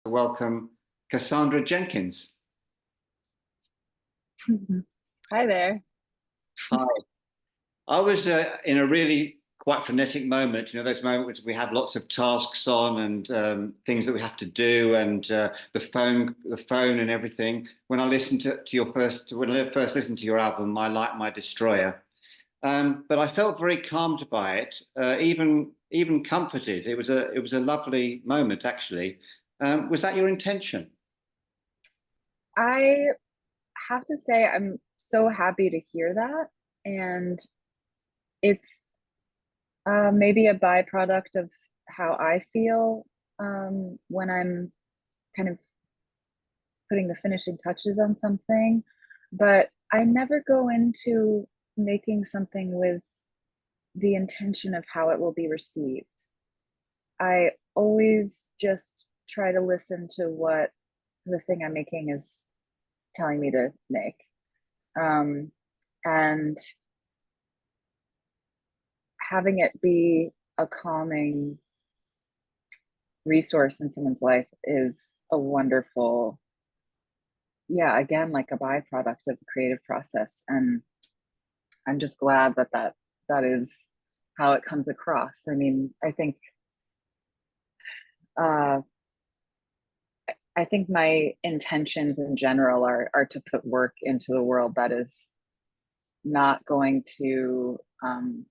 Welcome Cassandra Jenkins. Hi there. Hi. I was in a really quite frenetic moment, those moments we have lots of tasks on and things that we have to do, and the phone and everything. When I listened when I first listened to your album, My Light, My Destroyer, but I felt very calmed by it, even comforted. It was a lovely moment, actually. Was that your intention? I have to say, I'm so happy to hear that. And it's maybe a byproduct of how I feel when I'm kind of putting the finishing touches on something. But I never go into making something with the intention of how it will be received. I always just try to listen to what the thing I'm making is telling me to make. Um, and having it be a calming resource in someone's life is a wonderful, yeah, again, like a byproduct of the creative process. And I'm just glad that that is how it comes across. I mean, uh, I think my intentions in general are to put work into the world that is not going to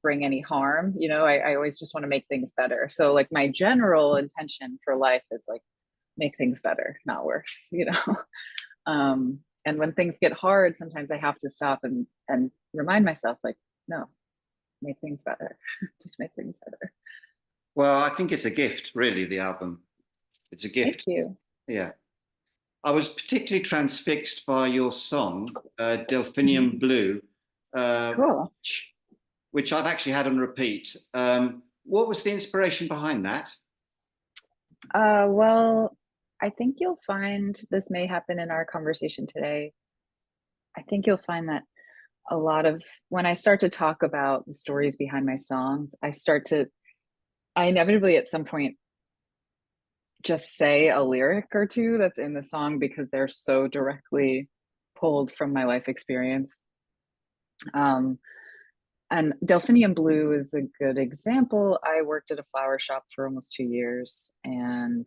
bring any harm. I always just want to make things better. So like my general intention for life is like make things better, not worse. And when things get hard, sometimes I have to stop and remind myself like, no, make things better. Just make things better. Well, I think it's a gift, really, the album. It's a Thank gift. you. Yeah. I was particularly transfixed by your song, Mhm. Delphinium Blue, uh, Cool. which I've actually had on repeat. What was the inspiration behind that? Well, I think you'll find this may happen in our conversation today. I think you'll find that a lot of when I start to talk about the stories behind my songs, I inevitably at some point just say a lyric or two that's in the song because they're so directly pulled from my life experience. Um, and Delphinium Blue is a good example. I worked at a flower shop for almost 2 years, and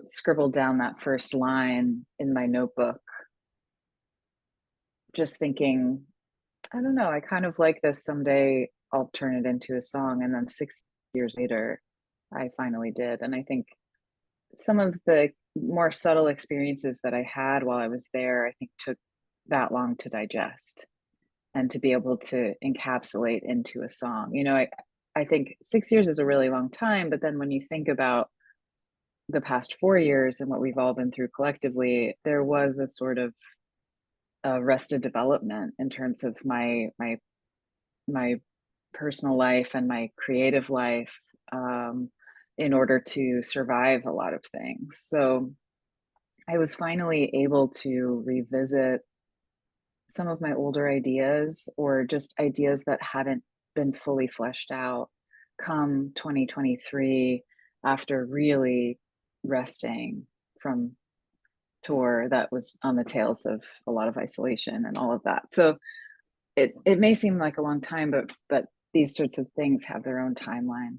scribbled down that first line in my notebook, just thinking, I don't know, I kind of like this. Someday I'll turn it into a song. And then 6 years later, I finally did. And I think some of the more subtle experiences that I had while I was there, I think took that long to digest and to be able to encapsulate into a song. I think 6 years is a really long time, but then when you think about the past 4 years and what we've all been through collectively, there was a sort of arrested development in terms of my personal life and my creative life, in order to survive a lot of things. So I was finally able to revisit some of my older ideas or just ideas that hadn't been fully fleshed out come 2023 after really resting from tour that was on the tails of a lot of isolation and all of that. So it may seem like a long time, but these sorts of things have their own timeline.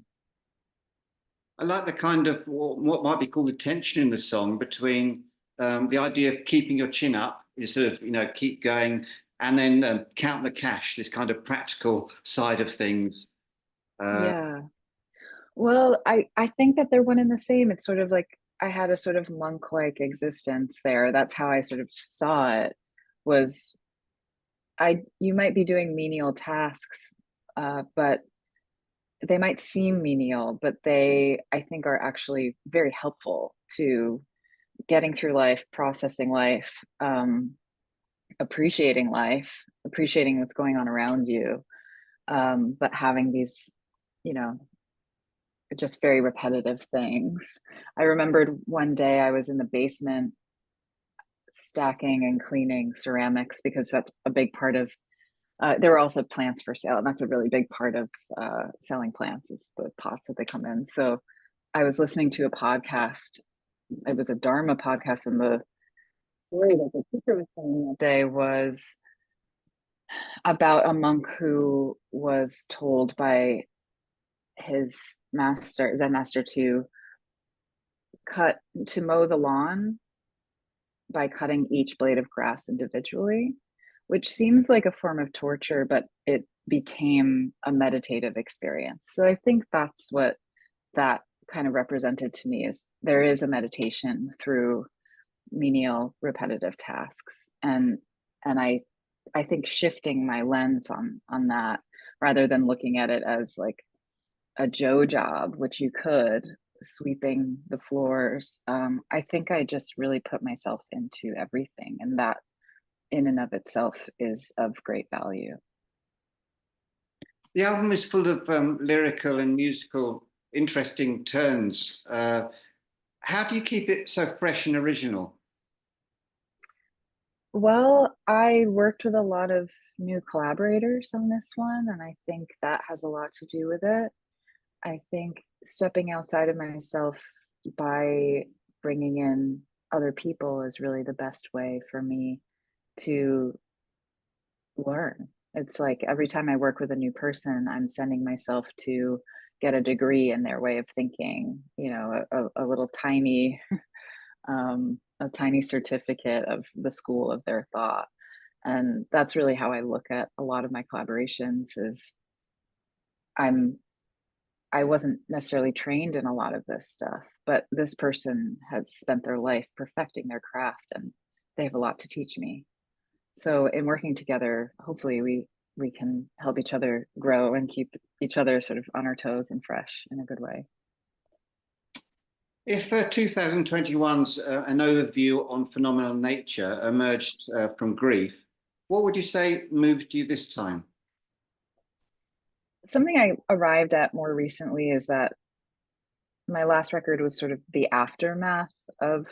I like the kind of what might be called the tension in the song between the idea of keeping your chin up, you sort of, keep going, and then count the cash, this kind of practical side of things. Uh, Yeah. Well, I think that they're one and the same. It's sort of like I had a sort of monk-like existence there. That's how I sort of saw it. Was I You might be doing menial tasks, but they might seem menial, but they I think are actually very helpful to getting through life, processing life, appreciating what's going on around you, but having these, you know, just very repetitive things. I remembered one day I was in the basement stacking and cleaning ceramics because that's a big part of. There were also plants for sale, and that's a really big part of selling plants is the pots that they come in. So I was listening to a podcast it was a Dharma podcast, and the story that the teacher was telling that day was about a monk who was told by his master, Zen master, cut to mow the lawn by cutting each blade of grass individually, which seems like a form of torture, but it became a meditative experience. So I think that's what that kind of represented to me, is there is a meditation through menial repetitive tasks. And I think shifting my lens on that, rather than looking at it as like a Joe job, which you could, sweeping the floors. I think I just really put myself into everything, and that in and of itself is of great value. The album is full of lyrical and musical, interesting turns. How do you keep it so fresh and original? Well, I worked with a lot of new collaborators on this one, and I think that has a lot to do with it. I think stepping outside of myself by bringing in other people is really the best way for me to learn. It's like every time I work with a new person, I'm sending myself to get a degree in their way of thinking, a little tiny, a tiny certificate of the school of their thought. And that's really how I look at a lot of my collaborations. Is I'm I wasn't necessarily trained in a lot of this stuff, but this person has spent their life perfecting their craft, and they have a lot to teach me. So in working together, hopefully we can help each other grow and keep each other sort of on our toes and fresh in a good way. If 2021's an overview on phenomenal nature emerged from grief, what would you say moved you this time? Something I arrived at more recently is that my last record was sort of the aftermath of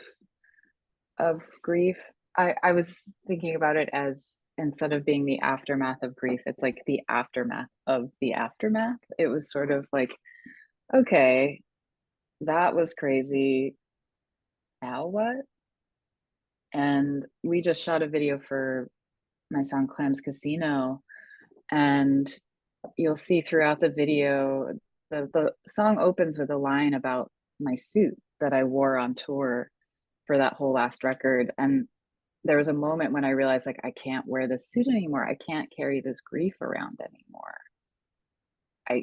grief. I was thinking about it as, instead of being the aftermath of grief, it's like the aftermath of the aftermath. It was sort of like, okay, that was crazy. Now what? And we just shot a video for my song Clams Casino. And you'll see throughout the video, the song opens with a line about my suit that I wore on tour for that whole last record. And there was a moment when I realized, like, I can't wear this suit anymore. I can't carry this grief around anymore.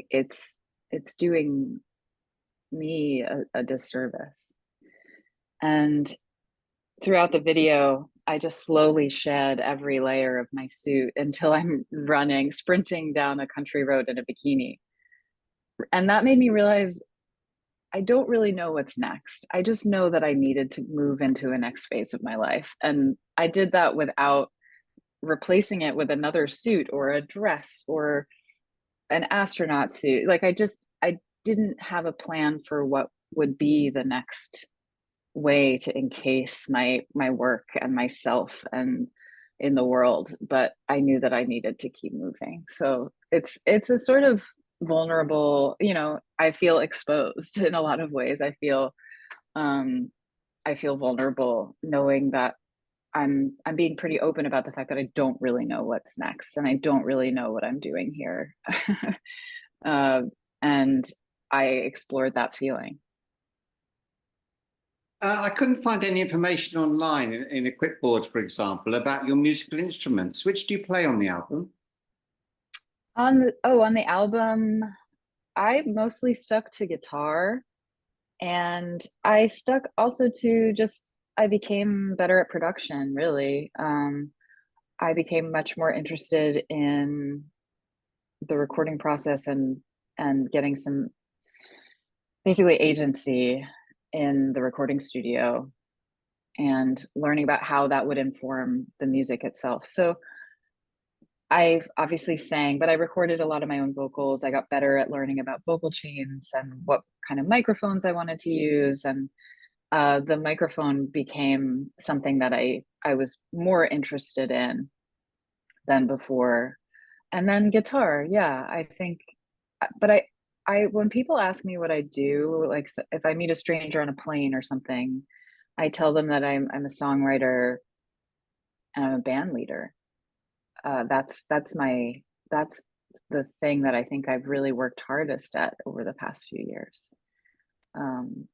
It's doing me a disservice. And throughout the video, I just slowly shed every layer of my suit until I'm sprinting down a country road in a bikini. And that made me realize I don't really know what's next. I just know that I needed to move into a next phase of my life. And I did that without replacing it with another suit or a dress or an astronaut suit. Like I didn't have a plan for what would be the next way to encase my work and myself and in the world, but I knew that I needed to keep moving. So it's a sort of vulnerable, I feel exposed in a lot of ways. Um I feel vulnerable knowing that I'm being pretty open about the fact that I don't really know what's next, and I don't really know what I'm doing here. uh, and I explored that feeling. I couldn't find any information online in Equipboard, for example, about your musical instruments. Which do you play on the album? On the album, I mostly stuck to guitar, and I stuck also to just, I became better at production, really. I became much more interested in the recording process and getting some basically agency in the recording studio and learning about how that would inform the music itself. So I obviously sang, but I recorded a lot of my own vocals. I got better at learning about vocal chains and what kind of microphones I wanted to use. And the microphone became something that I was more interested in than before. And then guitar, yeah, I think, but I when people ask me what I do, like if I meet a stranger on a plane or something, I tell them that I'm a songwriter and I'm a band leader. That's the thing that I think I've really worked hardest at over the past few years. Um,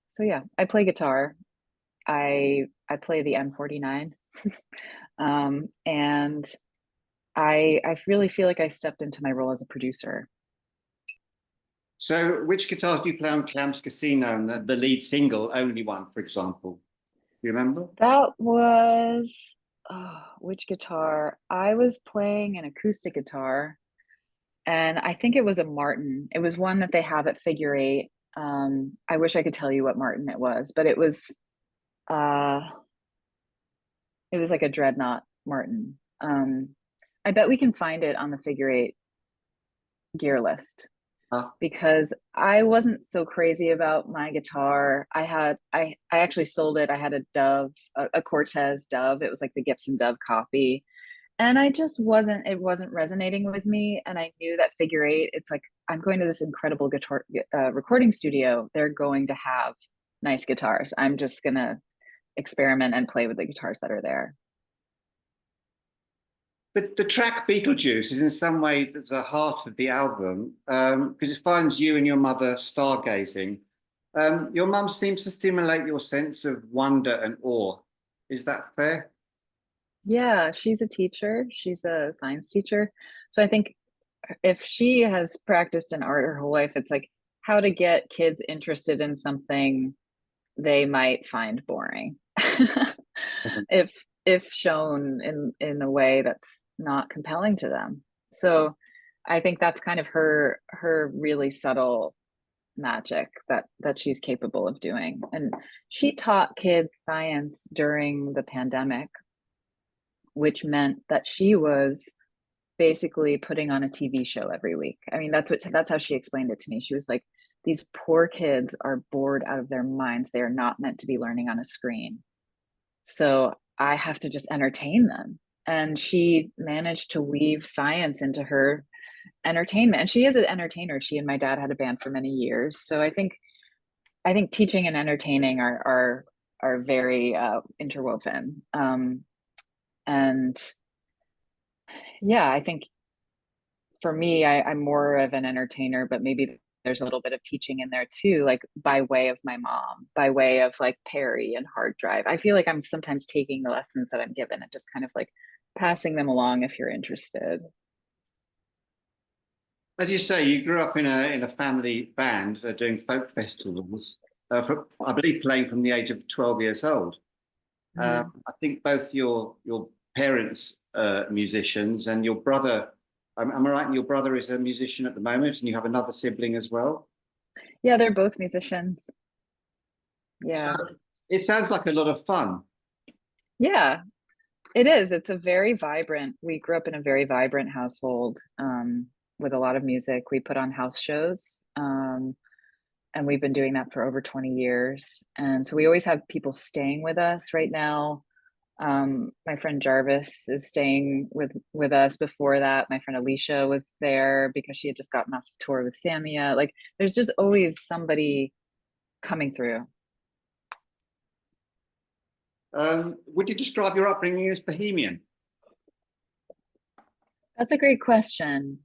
so yeah, I play guitar. I play the M49, and I really feel like I stepped into my role as a producer. So, which guitars do you play on Clams Casino and the lead single, Only One, for example? Do you remember? That was which guitar? I was playing an acoustic guitar, and I think it was a Martin. It was one that they have at Figure Eight. I wish I could tell you what Martin it was, but uh it was like a dreadnought Martin. I bet we can find it on the Figure Eight gear list Ah, because I wasn't so crazy about my guitar. I actually sold it. I had a Dove, a Cortez Dove. It was like the Gibson Dove copy. And I just wasn't, it wasn't resonating with me. And I knew that Figure Eight, it's like, I'm going to this incredible guitar recording studio. They're going to have nice guitars. I'm just going to experiment and play with the guitars that are there. the track Beetlejuice is in some way the heart of the album because it finds you and your mother stargazing. Your mum seems to stimulate your sense of wonder and awe. Is that fair? Yeah, she's a teacher. She's a science teacher. So I think if she has practiced in art her whole life, it's like how to get kids interested in something they might find boring. if if shown in a way that's not compelling to them. So I think that's kind of her really subtle magic that she's capable of doing. And she taught kids science during the pandemic, which meant that she was basically putting on a TV show every week. I mean, that's how she explained it to me. She was like, these poor kids are bored out of their minds. They are not meant to be learning on a screen. So I have to just entertain them. And she managed to weave science into her entertainment. And she is an entertainer. She and my dad had a band for many years. So I think teaching and entertaining are very interwoven. And yeah, I think for me, I'm more of an entertainer, but maybe there's a little bit of teaching in there too, like by way of my mom, by way of like Perry and Hard Drive. I feel like I'm sometimes taking the lessons that I'm given and just kind of like passing them along if you're interested. As you say, you grew up in a family band doing folk festivals. I believe playing from the age of 12 years old. Mhm. I think both your parents musicians and your brother. Am I right? Your brother is a musician at the moment, and you have another sibling as well. Yeah, they're both musicians. So Yeah. it sounds like a lot of fun. Yeah, it is. It's a very vibrant, we grew up in a very vibrant household with a lot of music. We put on house shows. And we've been doing that for over 20 years. And so we always have people staying with us right now. My friend Jarvis is staying with us. Before that, my friend Alicia was there because she had just gotten off the tour with Samia. Like there's just always somebody coming through. Would you describe your upbringing as bohemian? That's a great question.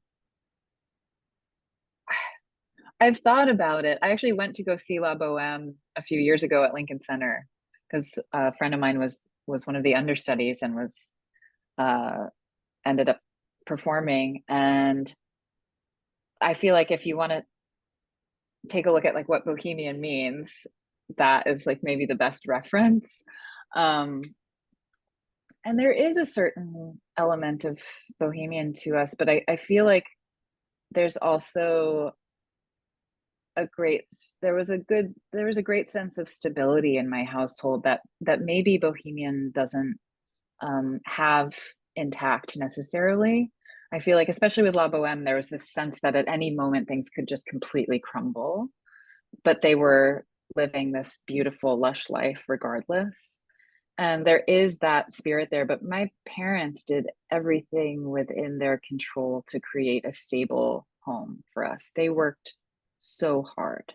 I've thought about it. I actually went to go see La Boheme a few years ago at Lincoln Center because a friend of mine was one of the understudies and was uh ended up performing. And I feel like if you want to take a look at like what bohemian means, that is like maybe the best reference. Um, and there is a certain element of bohemian to us, but I feel like there's also a great there was a great sense of stability in my household that maybe bohemian doesn't have intact necessarily. I feel like, especially with La Boheme, there was this sense that at any moment things could just completely crumble, but they were living this beautiful, lush life regardless. And there is that spirit there, but my parents did everything within their control to create a stable home for us. They worked so hard.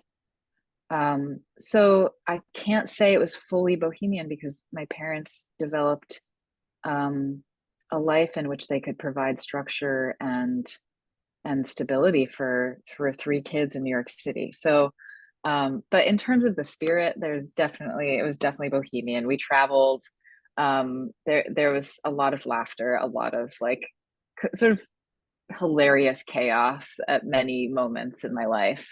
So I can't say it was fully bohemian because my parents developed um, a life in which they could provide structure and stability for three kids in New York City. So, but in terms of the spirit, it was definitely bohemian. We traveled. There was a lot of laughter, a lot of like sort of hilarious chaos at many moments in my life.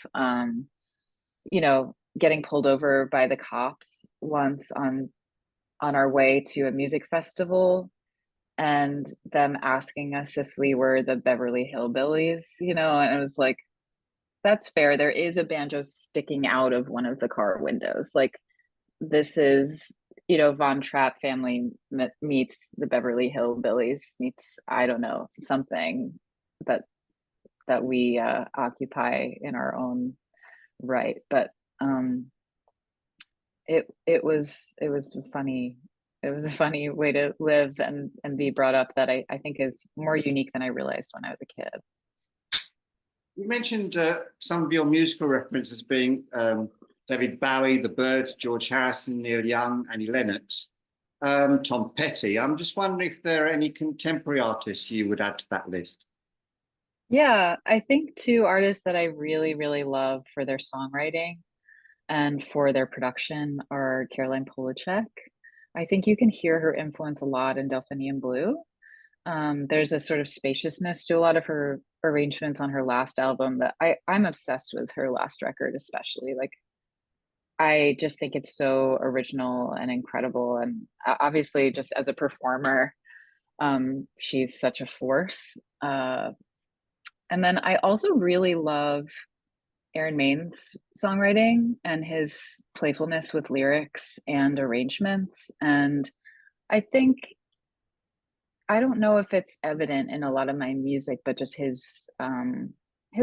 Getting pulled over by the cops once on our way to a music festival and them asking us if we were the Beverly Hillbillies, and it was like, that's fair. There is a banjo sticking out of one of the car windows. Like, this is, Von Trapp family meets the Beverly Hillbillies meets, I don't know, something that we occupy in our own right. But um, it was funny. It was a funny way to live and be brought up that I think is more unique than I realized when I was a kid. You mentioned some of your musical references being David Bowie, The Byrds, George Harrison, Neil Young, Annie Lennox, Tom Petty. I'm just wondering if there are any contemporary artists you would add to that list. Yeah, I think two artists that I really, really love for their songwriting and for their production are Caroline Polachek. I think you can hear her influence a lot in Delphinium Blue. There's a sort of spaciousness to a lot of her arrangements on her last album that I'm obsessed with her last record, especially. Like, I just think it's so original and incredible. And obviously, just as a performer, she's such a force. And then I also really love Aaron Main's songwriting and his playfulness with lyrics and arrangements. And I think, I don't know if it's evident in a lot of my music, but just his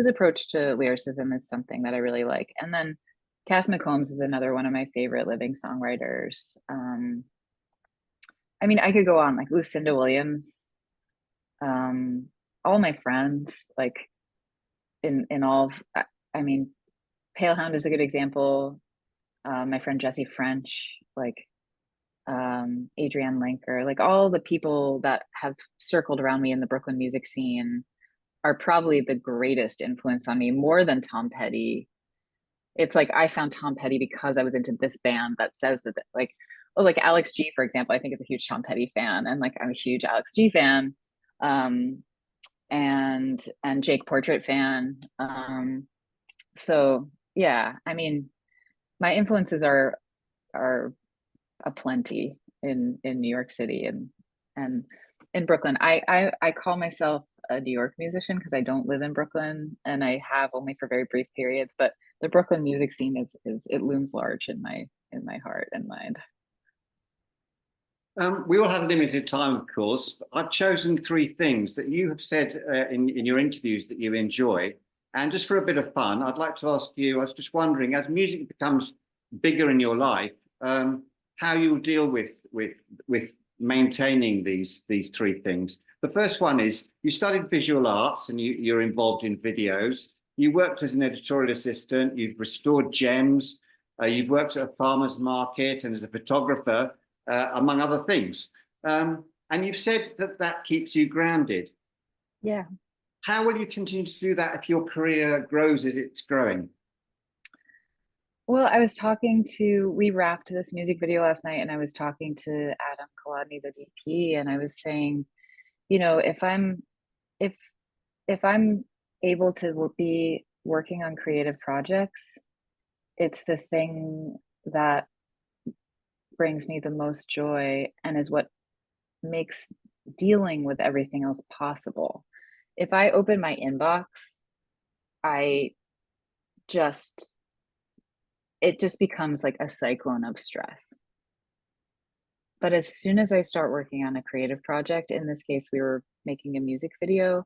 approach to lyricism is something that I really like. And then Cass McCombs is another one of my favorite living songwriters. I mean, I could go on, like Lucinda Williams, um, all my friends, like in all of, I mean, Palehound is a good example. My friend Jesse French, like Adrienne Lenker, like all the people that have circled around me in the Brooklyn music scene are probably the greatest influence on me, more than Tom Petty. It's like I found Tom Petty because I was into this band that says that, like, oh, like Alex G, for example, I think is a huge Tom Petty fan, and like I'm a huge Alex G fan, um, and Jake Portrait fan. So yeah, I mean, my influences are aplenty in New York City and in Brooklyn. I call myself a New York musician because I don't live in Brooklyn and I have only for very brief periods, but the Brooklyn music scene is it looms large in my heart and mind. We all have limited time, of course. I've chosen three things that you have said in your interviews that you enjoy. And just for a bit of fun, I'd like to ask you, I was just wondering, as music becomes bigger in your life, how you deal with maintaining these three things. The first one is you studied visual arts and you're involved in videos. You worked as an editorial assistant. You've restored gems. You've worked at a farmer's market and as a photographer, among other things. And you've said that that keeps you grounded. Yeah. How will you continue to do that if your career grows as it's growing? Well, we wrapped this music video last night and I was talking to Adam Kolodny, the DP, and I was saying, if if I'm able to be working on creative projects, it's the thing that brings me the most joy and is what makes dealing with everything else possible. If I open my inbox, I just it just becomes like a cyclone of stress. But as soon as I start working on a creative project, in this case, we were making a music video,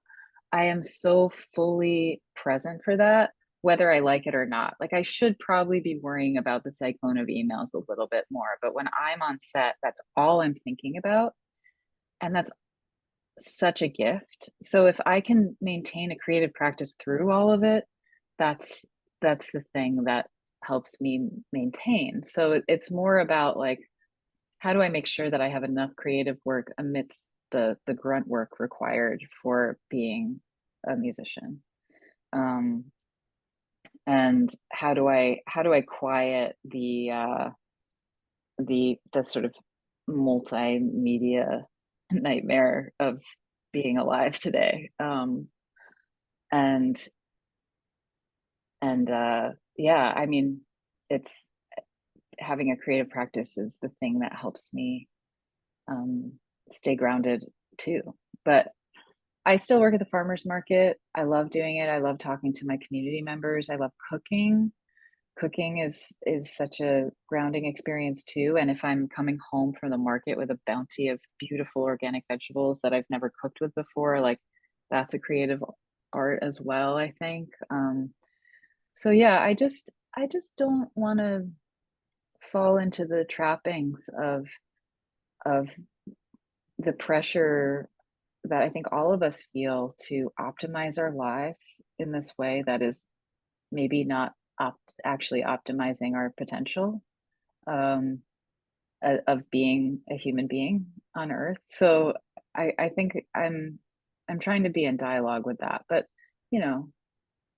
I am so fully present for that, whether I like it or not. Like, I should probably be worrying about the cyclone of emails a little bit more. But when I'm on set, that's all I'm thinking about. And that's such a gift. So if I can maintain a creative practice through all of it, that's that's the thing that helps me maintain. So it's more about like, how do I make sure that I have enough creative work amidst the grunt work required for being a musician? Um, and how do I quiet the sort of multimedia nightmare of being alive today? And yeah, I mean, it's having a creative practice is the thing that helps me um, stay grounded too. But I still work at the farmers market. I love doing it. I love talking to my community members. I love cooking. Cooking is such a grounding experience too. And if I'm coming home from the market with a bounty of beautiful organic vegetables that I've never cooked with before, like that's a creative art as well, I think. So yeah, I just don't want to fall into the trappings of the pressure that I think all of us feel to optimize our lives in this way that is maybe not actually optimizing our potential um, of being a human being on Earth. So I think I'm trying to be in dialogue with that, but you know,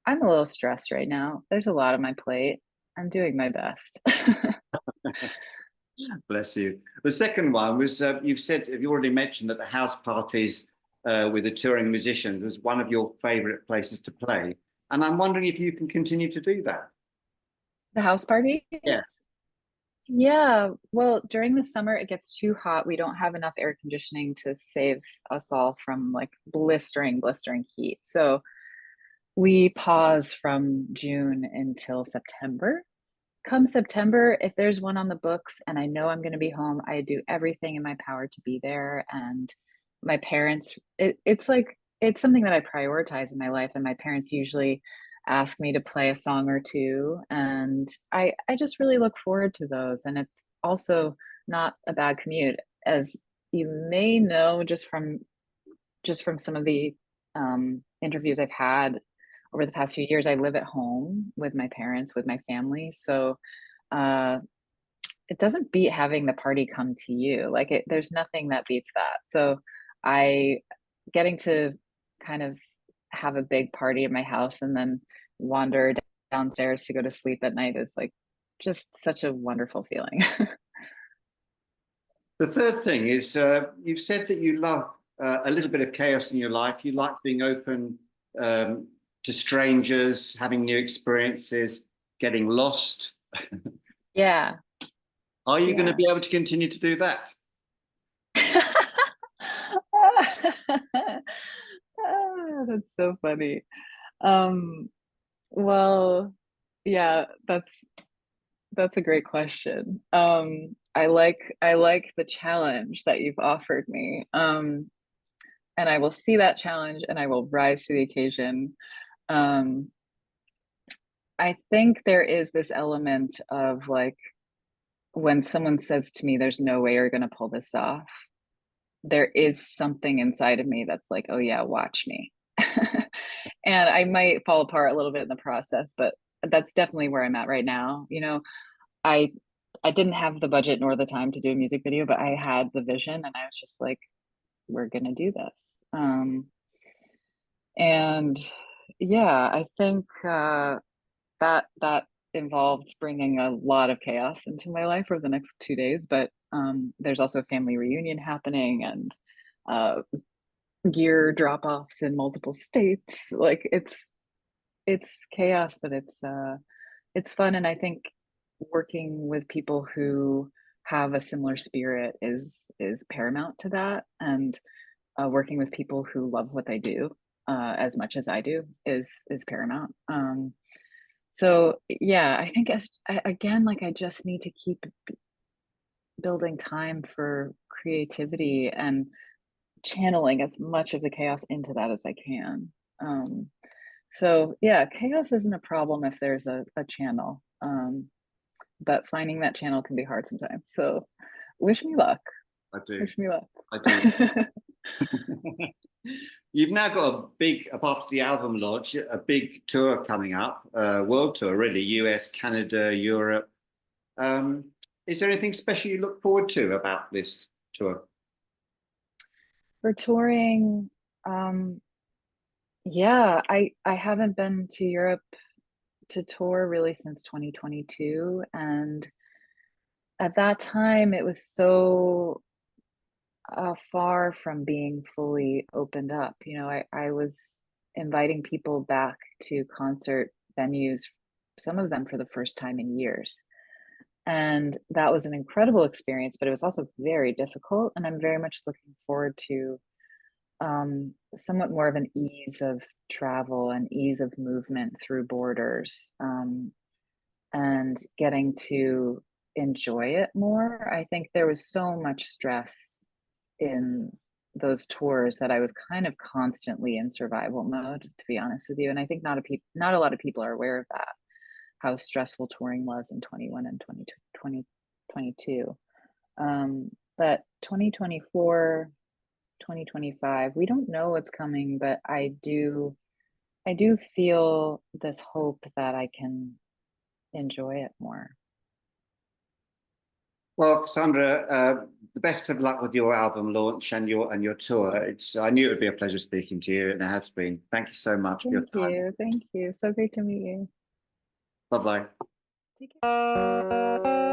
I'm a little stressed right now. There's a lot on my plate. I'm doing my best. Bless you. The second one was you already mentioned that the house parties with the touring musicians was one of your favorite places to play. And I'm wondering if you can continue to do that. The house Yeah. parties? Yeah, well, during the summer it gets too hot. We don't have enough air conditioning to save us all from like blistering heat. So we pause from June until September. Come September, if there's one on the books and I know I'm going to be home, I do everything in my power to be there. And my parents, it's like, it's something that I prioritize in my life. And my parents usually ask me to play a song or two. And I just really look forward to those. And it's also not a bad commute. As you may know, just from some of the interviews I've had over the past few years, I live at home with my parents, with my family. So uh, it doesn't beat having the party come to you. Like there's nothing that beats that. So I getting to kind of have a big party in my house and then wander downstairs to go to sleep at night is like just such a wonderful feeling. The third thing is you've said that you love a little bit of chaos in your life. You like being open um, to strangers, having new experiences, getting lost. Yeah, Are you going to yeah. be able to continue to do that? That's so funny. Um, well, yeah, that's a great question. I like the challenge that you've offered me. And I will see that challenge and I will rise to the occasion. Um, I think there is this element of like when someone says to me, there's no way you're going to pull this off, there is something inside of me that's like, oh yeah, watch me. And I might fall apart a little bit in the process, but that's definitely where I'm at right now. I I didn't have the budget nor the time to do a music video, but I had the vision and I was just like, we're gonna do this. And yeah, I think that involved bringing a lot of chaos into my life over the next 2 days. But there's also a family reunion happening and uh, gear drop offs in multiple states. Like it's chaos, but it's fun. And I think working with people who have a similar spirit is paramount to that. And working with people who love what they do as much as I do is paramount. So yeah, I think again, like I just need to keep building time for creativity and channeling as much of the chaos into that as I can. Um, so yeah, chaos isn't a problem if there's a channel. But finding that channel can be hard sometimes. So wish me luck. I do. Wish me luck. I do. You've now got a big, after the album launch, a big tour coming up, world tour, really, US, Canada, Europe. Um, is there anything special you look forward to about this tour? For touring, um, yeah, I haven't been to Europe to tour really since 2022, and at that time it was so far from being fully opened up. You know, I was inviting people back to concert venues, some of them for the first time in years. And that was an incredible experience, but it was also very difficult. And I'm very much looking forward to somewhat more of an ease of travel and ease of movement through borders, and getting to enjoy it more. I think there was so much stress in those tours that I was kind of constantly in survival mode, to be honest with you. And I think not a lot of people are aware of that, how stressful touring was in 21 and 2022. But 2024, 2025, we don't know what's coming, but I do feel this hope that I can enjoy it more. Well, Cassandra, the best of luck with your album launch and your tour. I knew it would be a pleasure speaking to you, and it has been. Thank you so much for your Thank time. you. Thank you. So great to meet you. Bye bye. Take care.